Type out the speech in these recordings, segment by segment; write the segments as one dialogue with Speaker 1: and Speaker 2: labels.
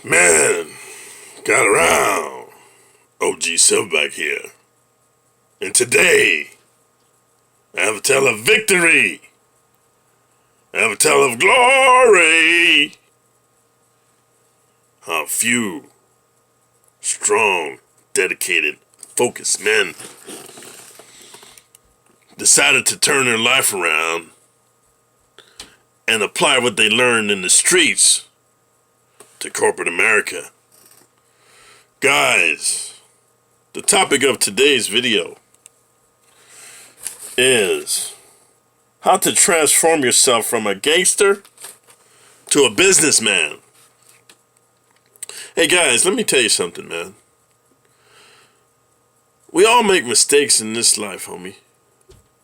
Speaker 1: Man, got around. OG Silverback here. And today, I have a tale of victory. I have a tale of glory. How few, strong, dedicated, focused men decided to turn their life around and apply what they learned in the streets to corporate America. Guys, the topic of today's video is how to transform yourself from a gangster to a businessman. Hey guys, let me tell you something, man. We all make mistakes in this life, homie.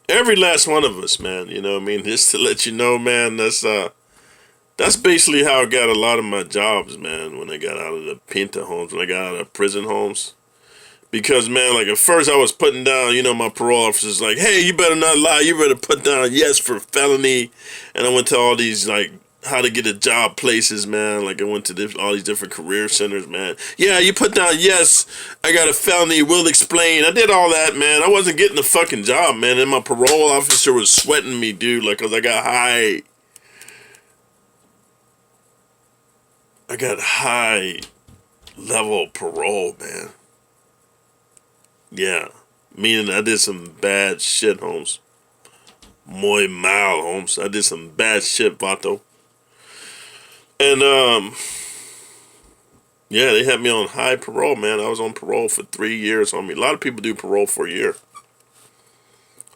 Speaker 1: Every last one of us, man. You know what I mean? Just to let you know, man, that's basically how I got a lot of my jobs, man, when I got out of the Pinta homes, when I got out of prison homes. Because, man, like, at first I was putting down, my parole officers like, hey, you better not lie. You better put down yes for felony. And I went to all these, like, how to get a job places, man. Like, I went to all these different career centers, man. Yeah, you put down yes, I got a felony, we'll explain. I did all that, man. I wasn't getting the fucking job, man. And my parole officer was sweating me, dude, like, because I got high level parole, man. Yeah, meaning I did some bad shit, Holmes. Muy mal, Holmes. I did some bad shit, Vato. And, yeah, they had me on high parole, man. I was on parole for 3 years, homie. A lot of people do parole for a year.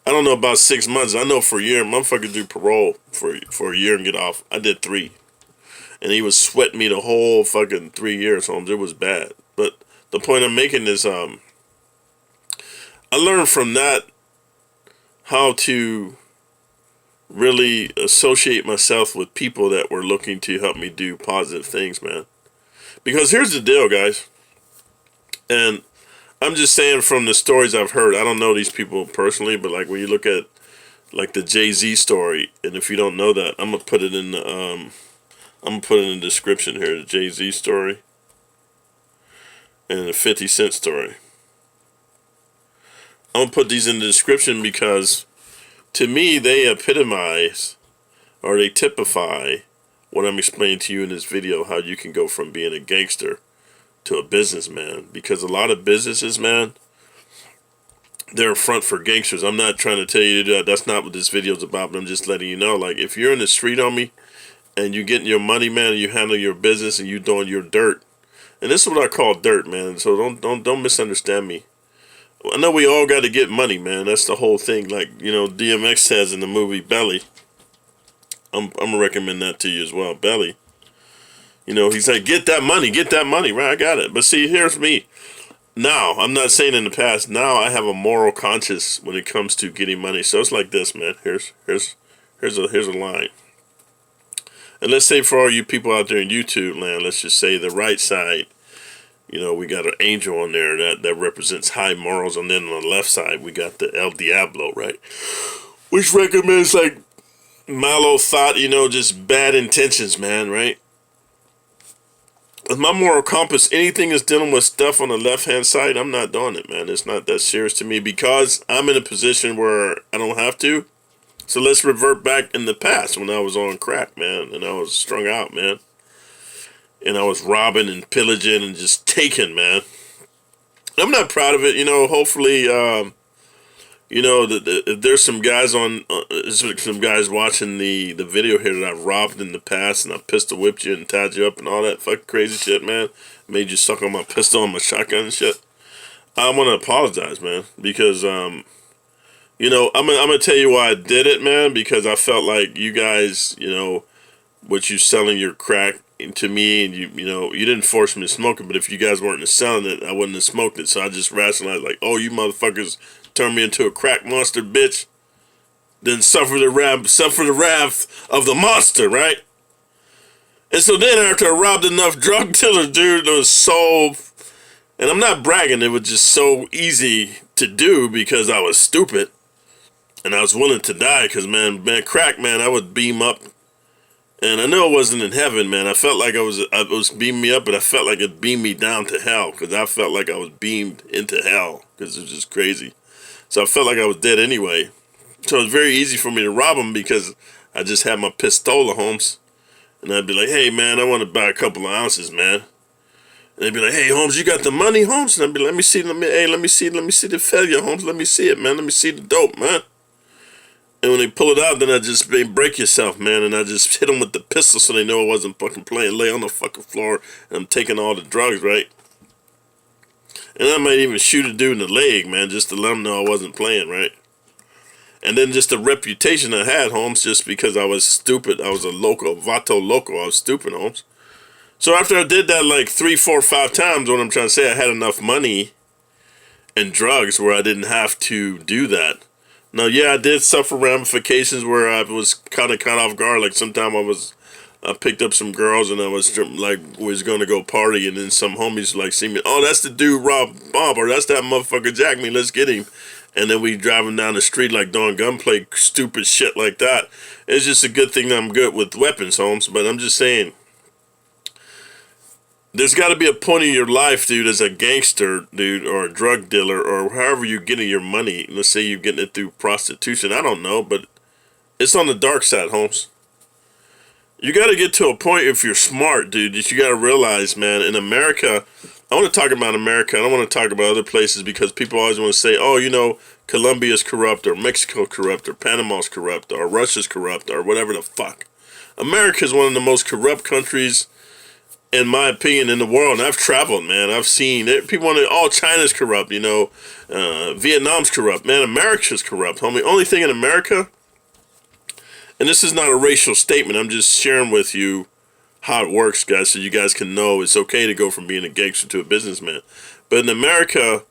Speaker 1: I don't know about 6 months. I know for a year, motherfuckers do parole for a year and get off. I did 3. And he was sweating me the whole fucking 3 years, Holmes. It was bad. But the point I'm making is, I learned from that how to really associate myself with people that were looking to help me do positive things, man. Because here's the deal, guys. And I'm just saying from the stories I've heard, I don't know these people personally, but like when you look at like the Jay-Z story, and if you don't know that, I'm gonna put it in the description here, the Jay-Z story and the 50 Cent story. I'm going to put these in the description because, to me, they epitomize, or they typify, what I'm explaining to you in this video, how you can go from being a gangster to a businessman. Because a lot of businesses, man, they're a front for gangsters. I'm not trying to tell you that that's not what this video is about, but I'm just letting you know, like, if you're in the street on me, and you getting your money, man, and you handle your business, and you doing your dirt, and this is what I call dirt, man, so don't misunderstand me. I know we all got to get money, man. That's the whole thing. Like, DMX says in the movie Belly. I'm going to recommend that to you as well. Belly. He's like, get that money, right? I got it. But see, here's me. Now, I'm not saying in the past. Now I have a moral conscience when it comes to getting money. So it's like this, man. Here's a line. And let's say for all you people out there in YouTube land, let's just say the right side. We got an angel on there that represents high morals, and then on the left side, we got the El Diablo, right? Which recommends, like, malo thought, just bad intentions, man, right? With my moral compass, anything that's dealing with stuff on the left-hand side, I'm not doing it, man. It's not that serious to me because I'm in a position where I don't have to. So let's revert back in the past when I was on crack, man, and I was strung out, man. And I was robbing and pillaging and just taking, man. I'm not proud of it, hopefully, if there's some guys some guys watching the video here that I've robbed in the past and I pistol whipped you and tied you up and all that fucking crazy shit, man. Made you suck on my pistol and my shotgun and shit. I want to apologize, man, because, I'm going to tell you why I did it, man, because I felt like you guys, what you selling your crack to me, and you didn't force me to smoke it, but if you guys weren't selling it, I wouldn't have smoked it. So I just rationalized, like, oh, you motherfuckers turned me into a crack monster, bitch. Then suffer the wrath of the monster, right? And so then after I robbed enough drug dealers, dude, it was so, and I'm not bragging, it was just so easy to do because I was stupid. And I was willing to die because, man, crack, man, I would beam up And I know it wasn't in heaven, man. I felt like it was beaming me up, but I felt like it beamed me down to hell because I felt like I was beamed into hell because it was just crazy. So I felt like I was dead anyway. So it was very easy for me to rob them because I just had my pistola, Holmes. And I'd be like, hey, man, I want to buy a couple of ounces, man. And they'd be like, hey, Holmes, you got the money, Holmes? And I'd be like, let me see the failure, Holmes. Let me see it, man. Let me see the dope, man. And when they pull it out, then I just break yourself, man. And I just hit them with the pistol so they know I wasn't fucking playing. Lay on the fucking floor and I'm taking all the drugs, right? And I might even shoot a dude in the leg, man, just to let them know I wasn't playing, right? And then just the reputation I had, Holmes, just because I was stupid. I was a vato loco. I was stupid, Holmes. So after I did that like 3, 4, 5 times, what I'm trying to say, I had enough money and drugs where I didn't have to do that. Now, yeah, I did suffer ramifications where I was kind of caught off guard. Like sometime I picked up some girls and I was going to go party, and then some homies like see me. Oh, that's the dude Rob Bob, or that's that motherfucker Jack me. Let's get him. And then we driving down the street like doing gunplay, stupid shit like that. It's just a good thing that I'm good with weapons, Holmes. But I'm just saying, there's got to be a point in your life, dude, as a gangster, dude, or a drug dealer, or however you're getting your money. Let's say you're getting it through prostitution. I don't know, but it's on the dark side, Holmes. You got to get to a point, if you're smart, dude, that you got to realize, man, in America, I want to talk about America. I don't want to talk about other places because people always want to say, oh, you know, Colombia's corrupt, or Mexico corrupt, or Panama's corrupt, or Russia's corrupt, or whatever the fuck. America is one of the most corrupt countries, in my opinion, in the world. And I've traveled, man. I've seen it. People want to, oh, China's corrupt, you know, Vietnam's corrupt. Man, America's corrupt, homie. Only thing in America, and this is not a racial statement, I'm just sharing with you how it works, guys, so you guys can know it's okay to go from being a gangster to a businessman. But in America,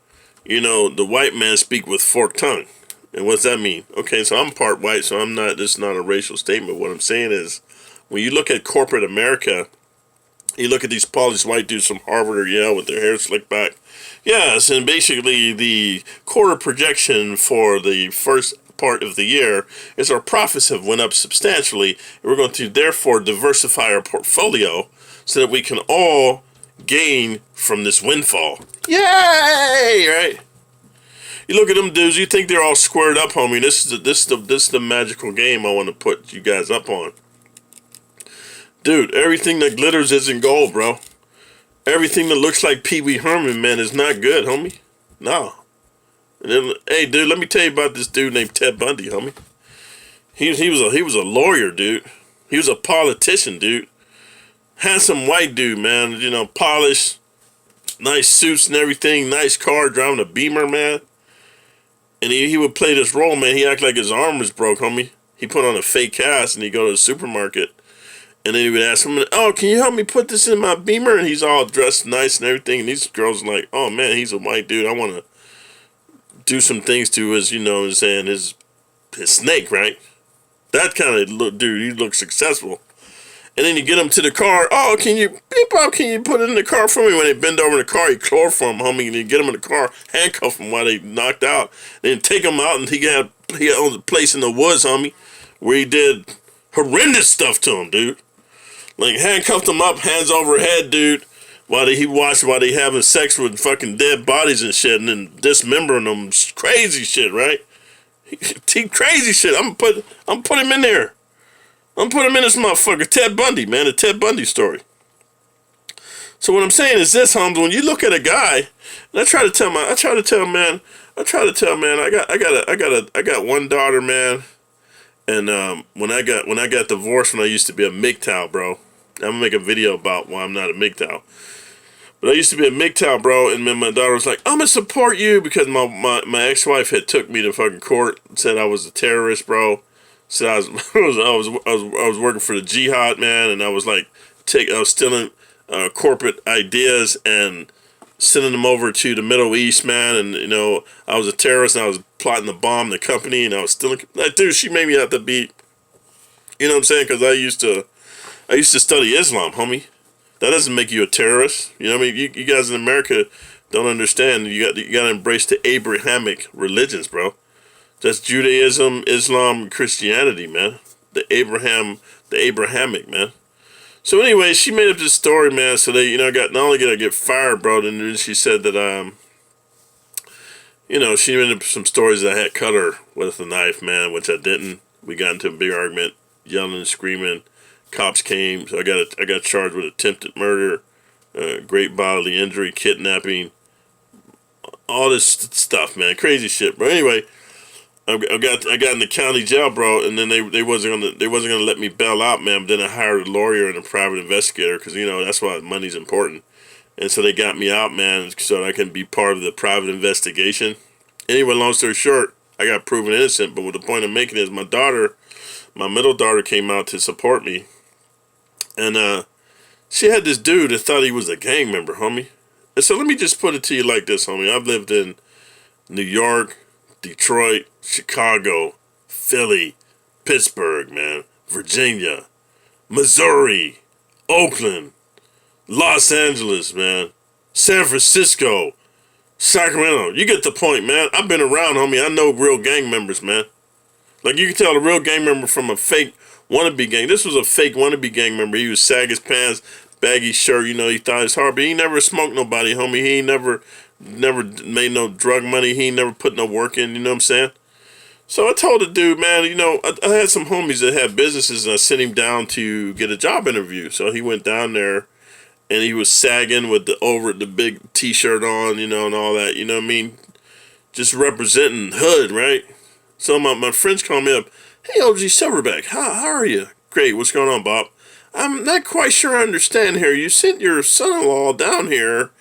Speaker 1: you know, the white man speak with forked tongue. And what's that mean? Okay, so I'm part white, so I'm not, this is not a racial statement. What I'm saying is, when you look at corporate America, you look at these polished white dudes from Harvard or Yale with their hair slicked back. Yes, and basically the quarter projection for the first part of the year is our profits have went up substantially, and we're going to therefore diversify our portfolio so that we can all gain from this windfall. Yay! Right? You look at them dudes, you think they're all squared up, homie. This is the magical game I want to put you guys up on. Dude, everything that glitters isn't gold, bro. Everything that looks like Pee Wee Herman, man, is not good, homie. No. And then, hey, dude, let me tell you about this dude named Ted Bundy, homie. He was a lawyer, dude. He was a politician, dude. Handsome white dude, man. You know, polished, nice suits and everything, nice car, driving a Beamer, man. And he would play this role, man. He acted like his arm was broke, homie. He put on a fake cast and he'd go to the supermarket. And then he would ask him, oh, can you help me put this in my Beamer? And he's all dressed nice and everything. And these girls are like, oh, man, he's a white dude. I want to do some things to his, you know what I'm saying, his snake, right? That kind of look, dude, he looks successful. And then you get him to the car. Oh, can you put it in the car for me? When they bend over in the car, you chloroform, homie, and you get him in the car, handcuff him while they knocked out. Then take him out, and he had a place in the woods, homie, where he did horrendous stuff to him, dude. Like, handcuffed him up, hands over head, dude, while they having sex with fucking dead bodies and shit, and then dismembering them. Crazy shit, right? Crazy shit. I'm put him in there. I'm put him in this motherfucker. Ted Bundy, man, the Ted Bundy story. So what I'm saying is this, Holmes, when you look at a guy, and I tell man, I got one daughter, man. And when I got divorced, when I used to be a MGTOW, bro, I'm gonna make a video about why I'm not a MGTOW. But I used to be a MGTOW, bro, and then my daughter was like, I'm gonna support you because my ex-wife had took me to fucking court and said I was a terrorist, bro. Said I was working for the jihad, man, and I was like I was stealing corporate ideas and sending them over to the Middle East, man, and you know, I was a terrorist and I was plotting to bomb the company and I was stealing. Like, dude, she made me have to be, you know what I'm saying? Because I used to study Islam, homie. That doesn't make you a terrorist. You know what I mean? You guys in America don't understand. You got to embrace the Abrahamic religions, bro. That's Judaism, Islam, Christianity, man. The the Abrahamic, man. So anyway, she made up this story, man. So they, got not only did I get fired, bro, and then she said that she made up some stories that I had cut her with a knife, man, which I didn't. We got into a big argument, yelling and screaming. Cops came, so I got charged with attempted murder, great bodily injury, kidnapping, all this stuff, man, crazy shit. But anyway, I got in the county jail, bro, and then they wasn't gonna let me bail out, man. But then I hired a lawyer and a private investigator because that's why money's important. And so they got me out, man, so that I can be part of the private investigation. Anyway, long story short, I got proven innocent. But what the point I'm making is my middle daughter, came out to support me, and she had this dude that thought he was a gang member, homie. And so let me just put it to you like this, homie. I've lived in New York, Detroit, Chicago, Philly, Pittsburgh, man, Virginia, Missouri, Oakland, Los Angeles, man, San Francisco, Sacramento. You get the point, man. I've been around, homie. I know real gang members, man. Like, you can tell a real gang member from a fake wannabe gang. This was a fake wannabe gang member. He would sag his pants, baggy shirt, he thought it was hard, but he ain't never smoked nobody, homie. He ain't never made no drug money. He ain't never put no work in, you know what I'm saying? So I told the dude, man, I had some homies that had businesses, and I sent him down to get a job interview. So he went down there, and he was sagging with the big t-shirt on, and all that, you know what I mean? Just representing hood, right? So my friends call me up, hey, OG Silverback, how are you? Great, what's going on, Bob? I'm not quite sure I understand here. You sent your son-in-law down here,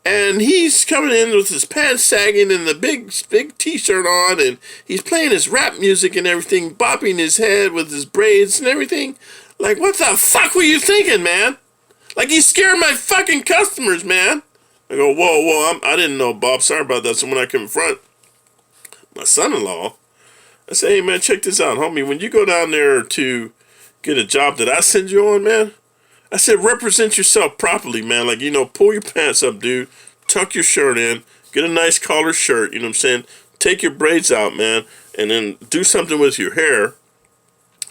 Speaker 1: and he's coming in with his pants sagging and the big t-shirt on, and he's playing his rap music and everything, bopping his head with his braids and everything. Like, what the fuck were you thinking, man? Like, he's scaring my fucking customers, man. I go, whoa, I didn't know, Bob. Sorry about that. So when I confront my son-in-law, I say, hey, man, check this out, homie. When you go down there to get a job that I send you on, man, I said, represent yourself properly, man. Like, pull your pants up, dude. Tuck your shirt in. Get a nice collared shirt, you know what I'm saying? Take your braids out, man. And then do something with your hair.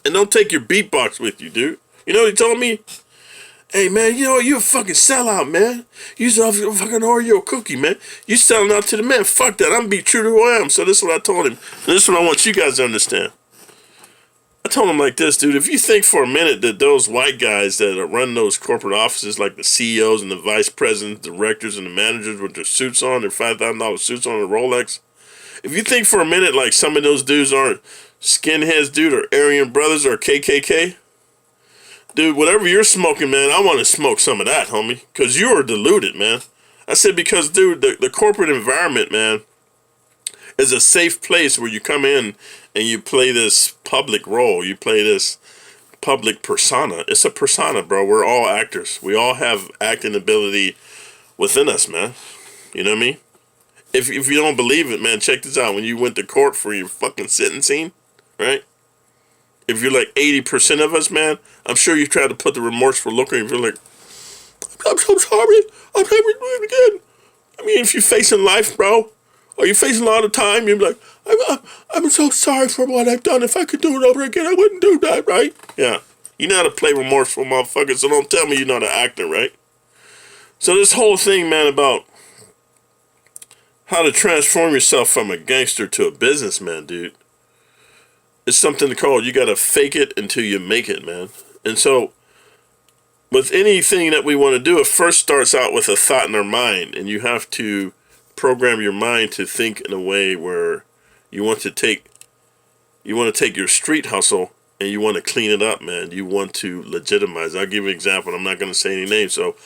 Speaker 1: And don't take your beatbox with you, dude. You know what he told me? Hey, man, you a fucking sellout, man. You a fucking Oreo cookie, man. You selling out to the man. Fuck that. I'm going to be true to who I am. So this is what I told him. And this is what I want you guys to understand. I told him like this, dude. If you think for a minute that those white guys that run those corporate offices, like the CEOs and the vice presidents, directors, and the managers with their suits on, their $5,000 suits on, their Rolex, if you think for a minute like some of those dudes aren't skinheads, dude, or Aryan Brothers or KKK, dude, whatever you're smoking, man, I want to smoke some of that, homie, because you are deluded, man. I said because, dude, the corporate environment, man, is a safe place where you come in and you play this public role. You play this public persona. It's a persona, bro. We're all actors. We all have acting ability within us, man. You know what I mean? If you don't believe it, man, check this out. When you went to court for your fucking sentencing, right? If you're like 80% of us, man, I'm sure you tried to put the remorseful look on you. You're like, I'm so sorry. I'm never doing it again. I mean, if you're facing life, bro, or you're facing a lot of time, you're like, I'm so sorry for what I've done. If I could do it over again, I wouldn't do that, right? Yeah. You know how to play remorseful, motherfucker, so don't tell me you're not an actor, right? So this whole thing, man, about how to transform yourself from a gangster to a businessman, dude, it's something called you gotta fake it until you make it, man. And so with anything that we want to do, it first starts out with a thought in our mind, and you have to program your mind to think in a way where you want to take your street hustle and you want to clean it up, man. You want to legitimize. I'll give you an example. I'm not going to say any names. So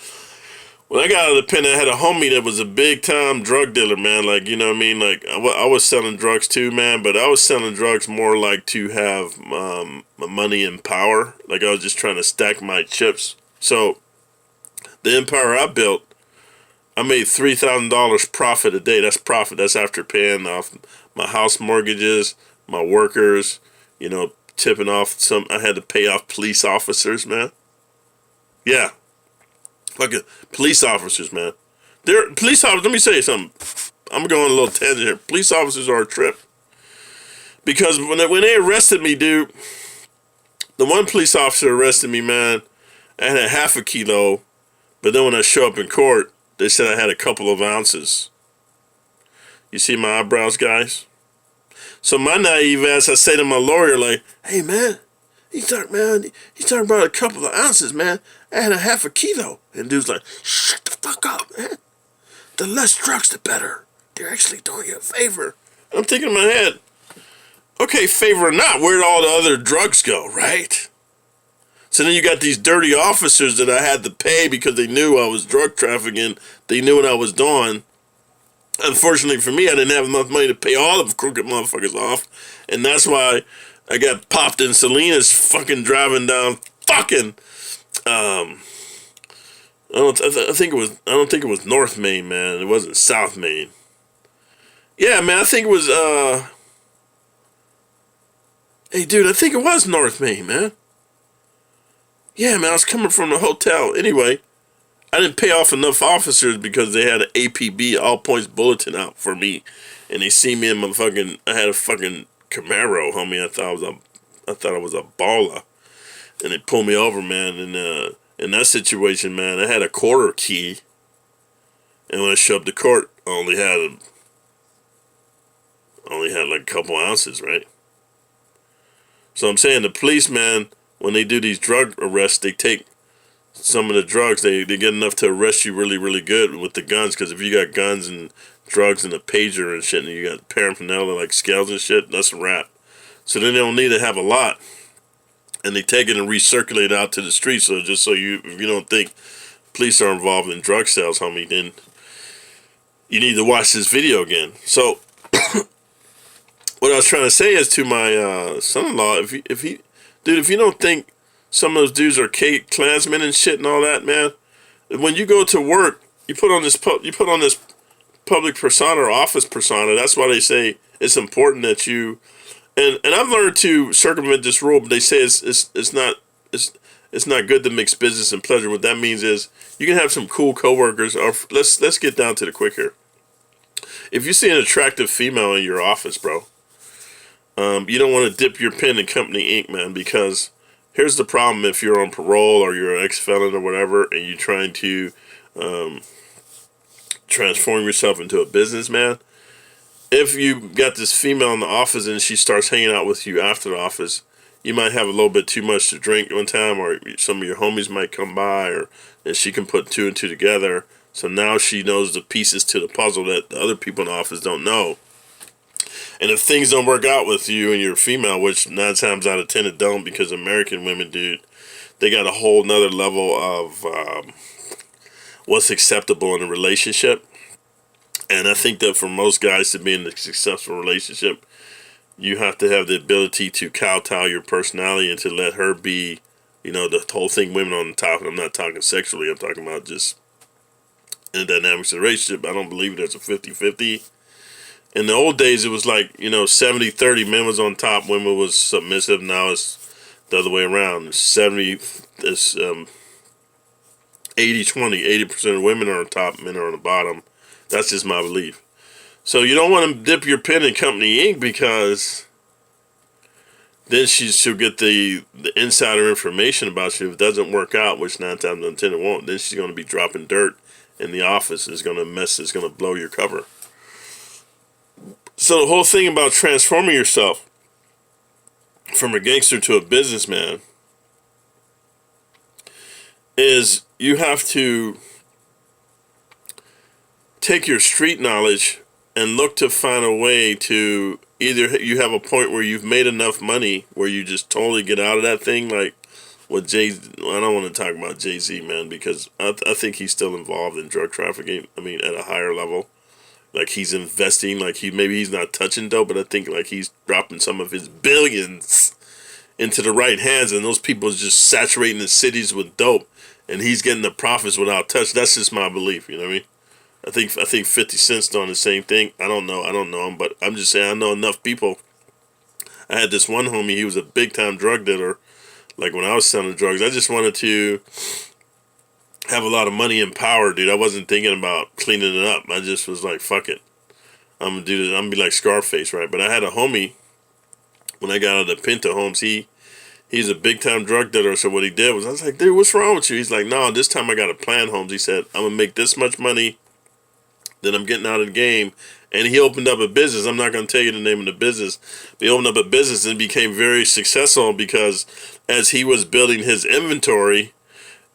Speaker 1: when I got out of the pen, I had a homie that was a big time drug dealer, man. Like, you know what I mean? Like, I was selling drugs too, man, but I was selling drugs more like to have money and power. Like, I was just trying to stack my chips. So the empire I built, I made $3,000 profit a day. That's profit. That's after paying off my house mortgages, my workers, tipping off some. I had to pay off police officers, man. Yeah. Fucking police officers, man. Police officers, let me say something. I'm going a little tangent here. Police officers are a trip. Because when they arrested me, dude, the one police officer arrested me, man. I had a half a kilo, but then when I show up in court, they said I had a couple of ounces. You see my eyebrows, guys? So my naive ass, I say to my lawyer, like, hey, man, he's talking about a couple of ounces, man. I had a half a kilo. And dude's like, shut the fuck up, man. The less drugs, the better. They're actually doing you a favor. And I'm thinking in my head, okay, favor or not, where'd all the other drugs go, right? So then you got these dirty officers that I had to pay because they knew I was drug trafficking. They knew what I was doing. Unfortunately for me, I didn't have enough money to pay all the crooked motherfuckers off. And that's why I got popped in Salinas fucking driving down fucking, I don't think it was North Main, man. It wasn't South Main. Yeah, man, I think it was, hey, dude, I think it was North Main, man. Yeah, man, I was coming from the hotel. Anyway, I didn't pay off enough officers because they had an APB, all points bulletin out for me. And they see me in my fucking, I had a fucking Camaro, homie. I thought I was a baller. And they pulled me over, man. And in that situation, man, I had a quarter key. And when I showed up to court, I only had like a couple ounces, right? So I'm saying the police, man, when they do these drug arrests, they take some of the drugs. They get enough to arrest you really, really good with the guns. Because if you got guns and drugs and a pager and shit, and you got paraphernalia like scales and shit, that's a wrap. So then they don't need to have a lot. And they take it and recirculate it out to the streets. So just so if you don't think police are involved in drug sales, homie, then you need to watch this video again. So what I was trying to say is to my son-in-law, if you don't think some of those dudes are Klansmen and shit and all that, man, when you go to work, you put on this public persona or office persona. That's why they say it's important that you. And I've learned to circumvent this rule, but they say it's not good to mix business and pleasure. What that means is you can have some cool coworkers. Or let's get down to the quick here. If you see an attractive female in your office, bro, you don't want to dip your pen in company ink, man, because here's the problem: if you're on parole or you're an ex-felon or whatever, and you're trying to transform yourself into a businessman. If you got this female in the office and she starts hanging out with you after the office, you might have a little bit too much to drink one time, or some of your homies might come by, and she can put two and two together. So now she knows the pieces to the puzzle that the other people in the office don't know. And if things don't work out with you and you're female, which 9 times out of 10 it don't, because American women, dude, they got a whole nother level of what's acceptable in a relationship. And I think that for most guys to be in a successful relationship, you have to have the ability to kowtow your personality and to let her be, the whole thing, women on the top. And I'm not talking sexually. I'm talking about just in a dynamics of the relationship. I don't believe there's a 50-50. In the old days, it was like, 70-30. Men was on top, women was submissive. Now it's the other way around. It's 80-20. 80% of women are on top, men are on the bottom. That's just my belief. So you don't want to dip your pen in company ink, because then she'll get the insider information about you. If it doesn't work out, which 9 times out of 10 it won't, then she's going to be dropping dirt in the office. It's going to blow your cover. So the whole thing about transforming yourself from a gangster to a businessman is you have to take your street knowledge and look to find a way to either you have a point where you've made enough money where you just totally get out of that thing, like what I don't want to talk about Jay-Z, man, because I think he's still involved in drug trafficking. I mean, at a higher level, like he's investing, like maybe he's not touching dope, but I think like he's dropping some of his billions into the right hands, and those people is just saturating the cities with dope, and he's getting the profits without touch. That's just my belief, you know what I mean? I think 50 Cent's doing the same thing. I don't know him, but I'm just saying I know enough people. I had this one homie, he was a big time drug dealer. Like when I was selling drugs, I just wanted to have a lot of money and power, dude. I wasn't thinking about cleaning it up. I just was like, fuck it. I'm gonna do this. I'm gonna be like Scarface, right? But I had a homie when I got out of the Pinto homes. He He's a big time drug dealer. So what he did was, I was like, dude, what's wrong with you? He's like, no, this time I got a plan, Holmes. He said, I'm gonna make this much money, then I'm getting out of the game. And he opened up a business. I'm not going to tell you the name of the business. But he opened up a business and became very successful because as he was building his inventory,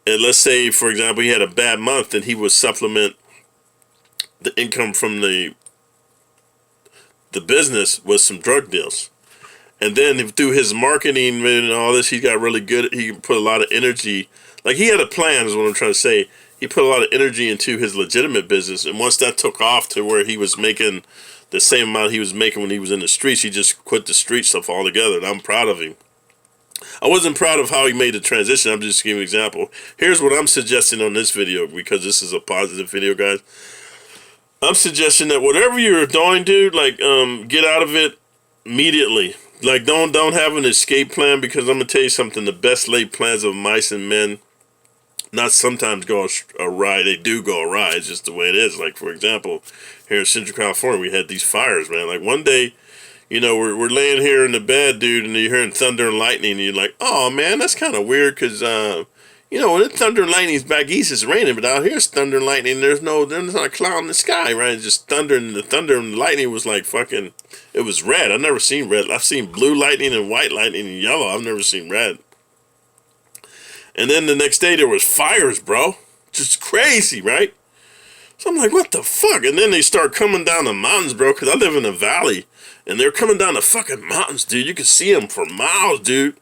Speaker 1: and let's say, for example, he had a bad month, and he would supplement the income from the business with some drug deals. And then through his marketing and all this, he got really good. He put a lot of energy. Like, he had a plan, is what I'm trying to say. He put a lot of energy into his legitimate business. And once that took off to where he was making the same amount he was making when he was in the streets, he just quit the street stuff altogether. And I'm proud of him. I wasn't proud of how he made the transition. I'm just giving an example. Here's what I'm suggesting on this video, because this is a positive video, guys. I'm suggesting that whatever you're doing, dude, like, get out of it immediately. Like, don't have an escape plan, because I'm gonna tell you something. The best laid plans of mice and men not sometimes go awry. They do go awry. It's just the way it is. Like, for example, here in Central California, we had these fires, man. Like, one day, you know, we're laying here in the bed, dude, and you're hearing thunder and lightning, and you're like, oh, man, that's kind of weird, because, you know, when it's thunder and lightning's back east, it's raining, but out here it's thunder and lightning. There's not a cloud in the sky, right? It's just thunder, and the lightning was like fucking, it was red. I've never seen red. I've seen blue lightning and white lightning and yellow. I've never seen red. And then the next day there was fires, bro. Just crazy, right? So I'm like, what the fuck? And then they start coming down the mountains, bro, because I live in a valley. And they're coming down the fucking mountains, dude. You can see them for miles, dude.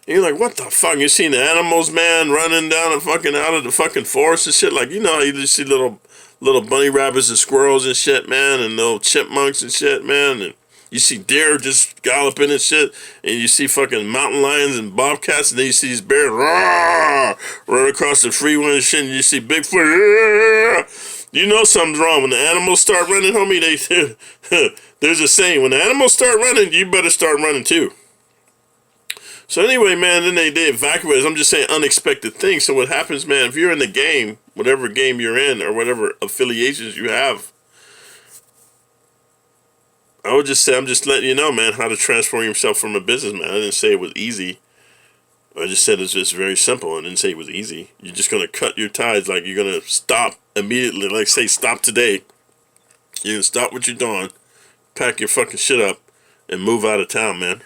Speaker 1: And you're like, what the fuck? You seen the animals, man, running down and fucking out of the fucking forest and shit? Like, you know how you just see little bunny rabbits and squirrels and shit, man, and little chipmunks and shit, man, and you see deer just galloping and shit, and you see fucking mountain lions and bobcats, and then you see these bears run across the freeway and shit, and you see Bigfoot. You know something's wrong. When the animals start running, homie, there's a saying, when the animals start running, you better start running too. So anyway, man, then they evacuate. I'm just saying unexpected things. So what happens, man, if you're in the game, whatever game you're in, or whatever affiliations you have, I would just say, I'm just letting you know, man, how to transform yourself from a businessman. I didn't say it was easy. I just said it's just very simple. I didn't say it was easy. You're just going to cut your ties. Like, you're going to stop immediately. Like, say, stop today. You're going to stop what you're doing, pack your fucking shit up, and move out of town, man.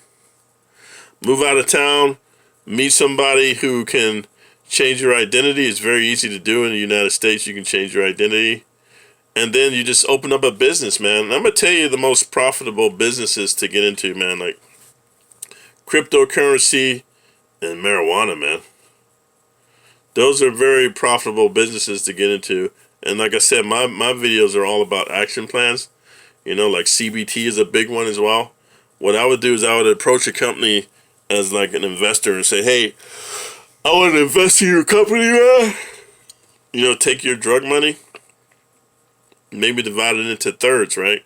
Speaker 1: Move out of town, meet somebody who can change your identity. It's very easy to do in the United States. You can change your identity. And then you just open up a business, man. And I'm going to tell you the most profitable businesses to get into, man. Like cryptocurrency and marijuana, man. Those are very profitable businesses to get into. And like I said, my videos are all about action plans. You know, like CBT is a big one as well. What I would do is I would approach a company as like an investor and say, hey, I want to invest in your company, man. You know, take your drug money. Maybe divide it into thirds, right?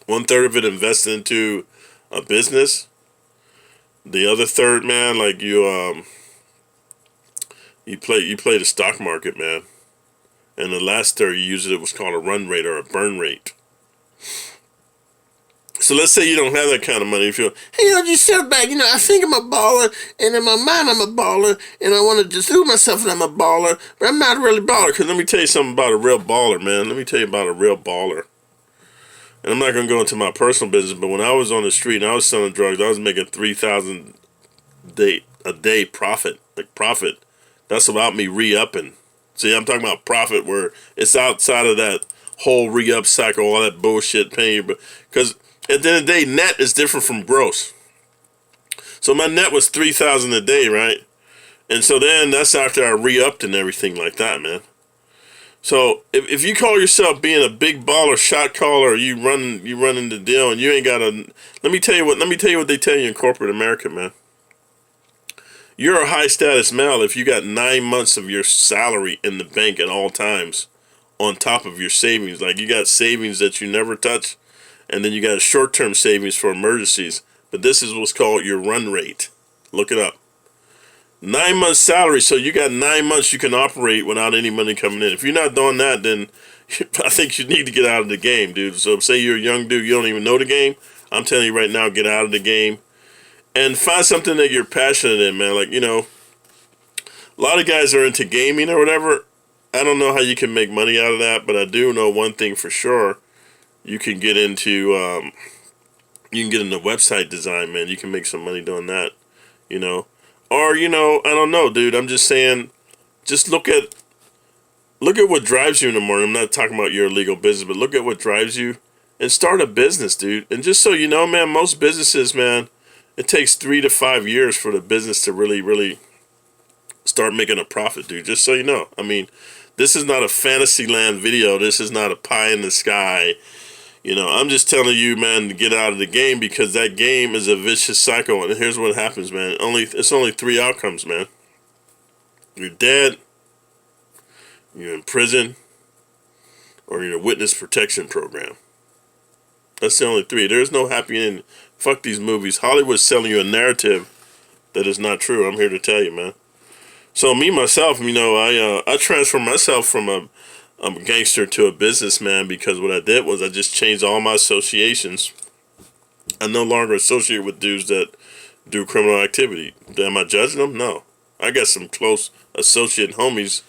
Speaker 1: 1/3 of it invested into a business. The other third, man, like you play the stock market, man. And the last third, you use it, what's called a run rate or a burn rate. So let's say you don't have that kind of money. If you're, hey, OG Silverback, you know, I think I'm a baller, and in my mind I'm a baller, and I want to just do myself and I'm a baller, but I'm not really a baller. Because let me tell you something about a real baller, man. Let me tell you about a real baller. And I'm not going to go into my personal business, but when I was on the street and I was selling drugs, I was making $3,000 a day profit. Like profit. That's about me re-upping. See, I'm talking about profit where it's outside of that whole re-up cycle, all that bullshit paying. But because at the end of the day, net is different from gross. So my net was $3,000 a day, right? And so then that's after I re-upped and everything like that, man. So if you call yourself being a big baller, shot caller, you running the deal, and you ain't got a. Let me tell you what they tell you in corporate America, man. You're a high status male if you got 9 months of your salary in the bank at all times, on top of your savings. Like, you got savings that you never touch, and then you got short-term savings for emergencies. But this is what's called your run rate. Look it up. 9 months salary, so you got 9 months you can operate without any money coming in. If you're not doing that, then I think you need to get out of the game, dude. So say you're a young dude, you don't even know the game. I'm telling you right now, get out of the game and find something that you're passionate in, man. Like, a lot of guys are into gaming or whatever. I don't know how you can make money out of that, but I do know one thing for sure. You can get into website design, man. You can make some money doing that, or I don't know, dude. I'm just saying, just look at what drives you in the morning. I'm not talking about your illegal business, but look at what drives you and start a business, dude. And just so you know, man, most businesses, man, it takes 3 to 5 years for the business to really, really start making a profit, dude. Just so you know. I mean, this is not a fantasy land video. This is not a pie in the sky. I'm just telling you, man, to get out of the game, because that game is a vicious cycle. And here's what happens, man. It's only 3 outcomes, man. You're dead, you're in prison, or you're in a witness protection program. That's the only 3. There's no happy ending. Fuck these movies. Hollywood's selling you a narrative that is not true. I'm here to tell you, man. So me, myself, I transformed myself from a gangster to a businessman, because what I did was I just changed all my associations. I no longer associate with dudes that do criminal activity. Am I judging them? No. I got some close associate homies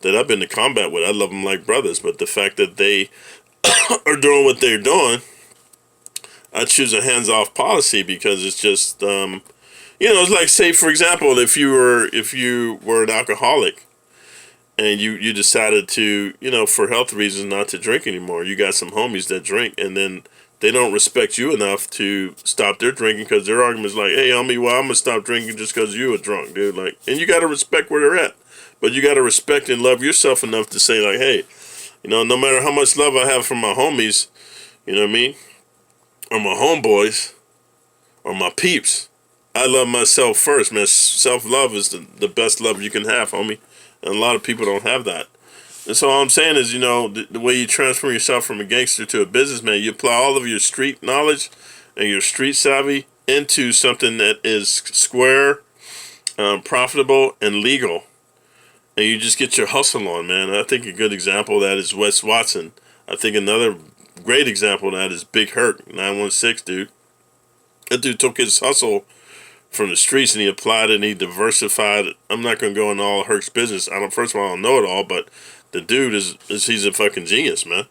Speaker 1: that I've been to combat with. I love them like brothers, but the fact that they are doing what they're doing, I choose a hands-off policy, because it's just, it's like, say, for example, if you were an alcoholic, and you decided to, for health reasons, not to drink anymore. You got some homies that drink, and then they don't respect you enough to stop their drinking, because their argument is like, hey, homie, well, I'm going to stop drinking just because you a drunk, dude. Like, and you got to respect where they're at. But you got to respect and love yourself enough to say, like, hey, no matter how much love I have for my homies, you know what I mean, or my homeboys, or my peeps, I love myself first, man. Self-love is the best love you can have, homie. And a lot of people don't have that. And so all I'm saying is, the way you transform yourself from a gangster to a businessman, you apply all of your street knowledge and your street savvy into something that is square, profitable, and legal. And you just get your hustle on, man. I think a good example of that is Wes Watson. I think another great example of that is Big Hurt, 916, dude. That dude took his hustle from the streets, and he applied it, and he diversified it. I'm not going to go into all of Herc's business. First of all, I don't know it all, but the dude he's a fucking genius, man.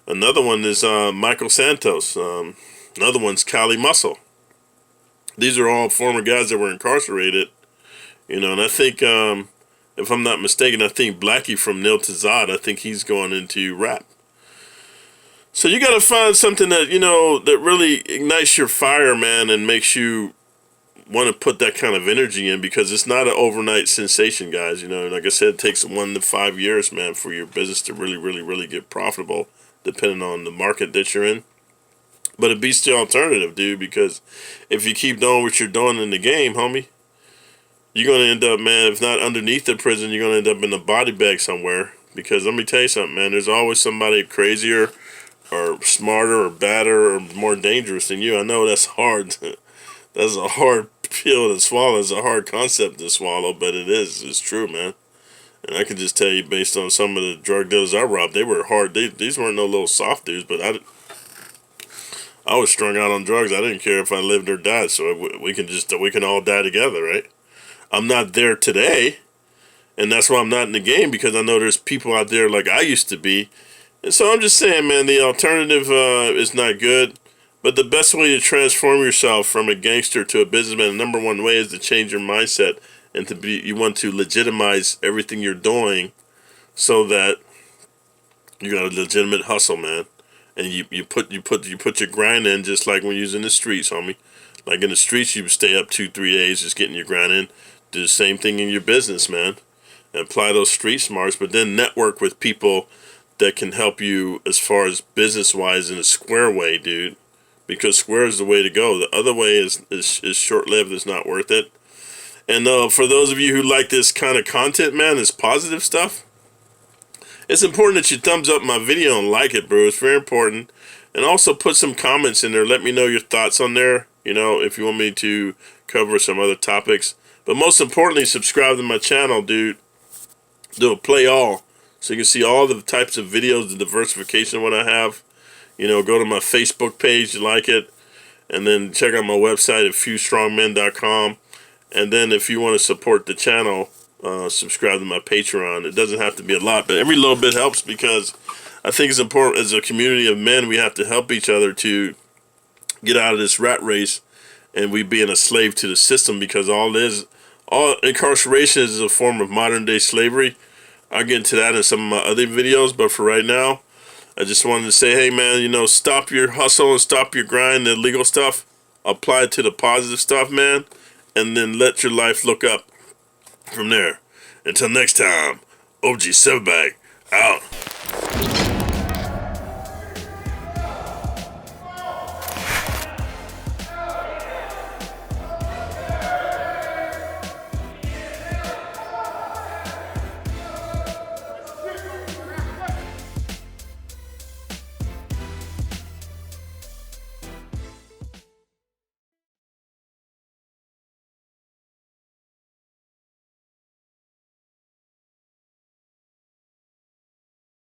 Speaker 1: Another one is Michael Santos. Another one's Cali Muscle. These are all former guys that were incarcerated, and I think, if I'm not mistaken, I think Blackie from Nil Tazad, I think he's going into rap. So you got to find something that, that really ignites your fire, man, and makes you want to put that kind of energy in, because it's not an overnight sensation, guys. Like I said, it takes 1 to 5 years, man, for your business to really, really, really get profitable, depending on the market that you're in. But it beats the alternative, dude, because if you keep doing what you're doing in the game, homie, you're going to end up, man, if not underneath the prison, you're going to end up in a body bag somewhere. Because let me tell you something, man, there's always somebody crazier or smarter or badder or more dangerous than you. I know that's hard. That's a hard pill to swallow. It's a hard concept to swallow, but it's true, man. And I can just tell you, based on some of the drug dealers I robbed, they were hard. These weren't no little soft dudes, but I was strung out on drugs. I didn't care if I lived or died, so we can all die together, right? I'm not there today, and that's why I'm not in the game, because I know there's people out there like I used to be. And so I'm just saying, man, the alternative is not good. But the best way to transform yourself from a gangster to a businessman, the number one way, is to change your mindset, and you want to legitimize everything you're doing, so that you got a legitimate hustle, man. And you put your grind in, just like when you're in the streets, homie. Like in the streets, you stay up 2-3 days just getting your grind in. Do the same thing in your business, man. And apply those street smarts, but then network with people that can help you as far as business-wise in a square way, dude. Because square is the way to go. The other way is short-lived. It's not worth it. And for those of you who like this kind of content, man, this positive stuff, it's important that you thumbs up my video and like it, bro. It's very important. And also put some comments in there. Let me know your thoughts on there, if you want me to cover some other topics. But most importantly, subscribe to my channel, dude. Do a play all, so you can see all the types of videos, the diversification of what I have. Go to my Facebook page, like it. And then check out my website at fewstrongmen.com. And then if you want to support the channel, subscribe to my Patreon. It doesn't have to be a lot, but every little bit helps, because I think it's important as a community of men, we have to help each other to get out of this rat race and we being a slave to the system, because all incarceration is a form of modern day slavery. I'll get into that in some of my other videos, but for right now, I just wanted to say, hey man, you know, stop your hustle and stop your grind, the illegal stuff. Apply it to the positive stuff, man, and then let your life look up from there. Until next time, OG Silverback out.